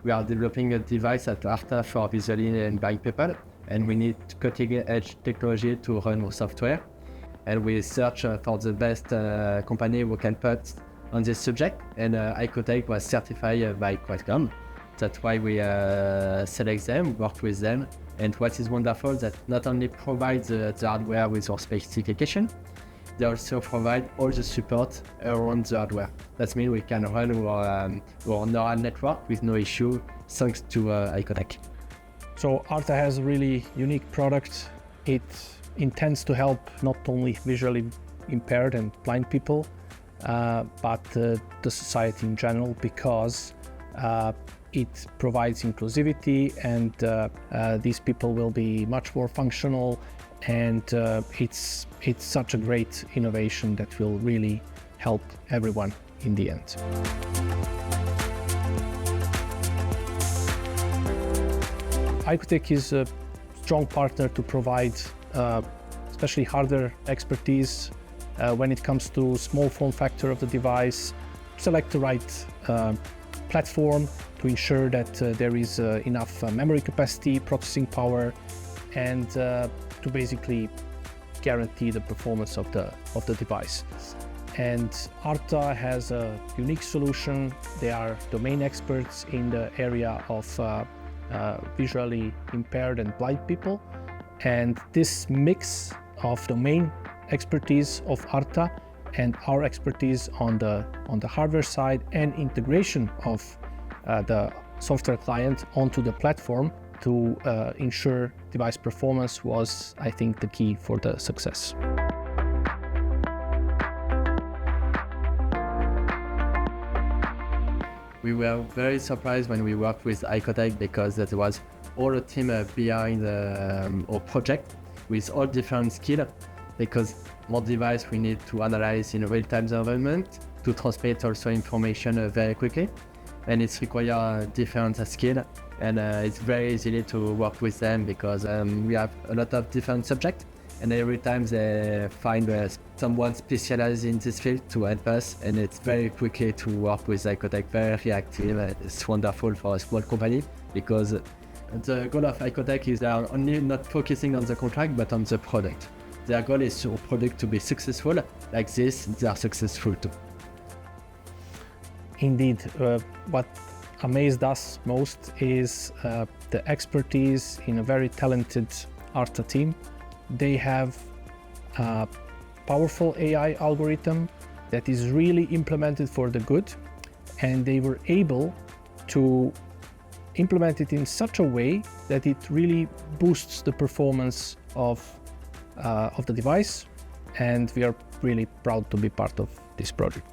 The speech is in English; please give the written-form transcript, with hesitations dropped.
We are developing a device at Artha for visually impaired people, and we need cutting-edge technology to run our software. And we search for the best company who can put on this subject, and Ikotek was certified by Qualcomm. That's why we select them, work with them. And what is wonderful that not only provide the hardware with our specification, they also provide all the support around the hardware. That means we can run our neural network with no issue thanks to Ikotek. So Artha has a really unique product. It intends to help not only visually impaired and blind people, but the society in general, because it provides inclusivity, and these people will be much more functional, and it's such a great innovation that will really help everyone in the end. Ikotek is a strong partner to provide especially hardware expertise when it comes to small form factor of the device, select the right platform to ensure that there is enough memory capacity, processing power, and to basically guarantee the performance of the device. And Artha has a unique solution. They are domain experts in the area of visually impaired and blind people. And this mix of domain expertise of Artha and our expertise on the hardware side and integration of the software client onto the platform to ensure device performance was, I think, the key for the success. We were very surprised when we worked with Ikotek because there was all a team behind our project with all different skills, because more device we need to analyze in a real-time environment to transmit also information very quickly, and it's require different skill, and it's very easy to work with them because we have a lot of different subjects, and every time they find someone specialized in this field to help us, and it's very quickly to work with Ikotek, very reactive. It's wonderful for a small company because the goal of Ikotek is they are only not focusing on the contract but on the product. Their goal is for product to be successful. Like this, they are successful too. Indeed, what amazed us most is the expertise in a very talented Artha team. They have a powerful AI algorithm that is really implemented for the good, and they were able to implement it in such a way that it really boosts the performance of the device, and we are really proud to be part of this project.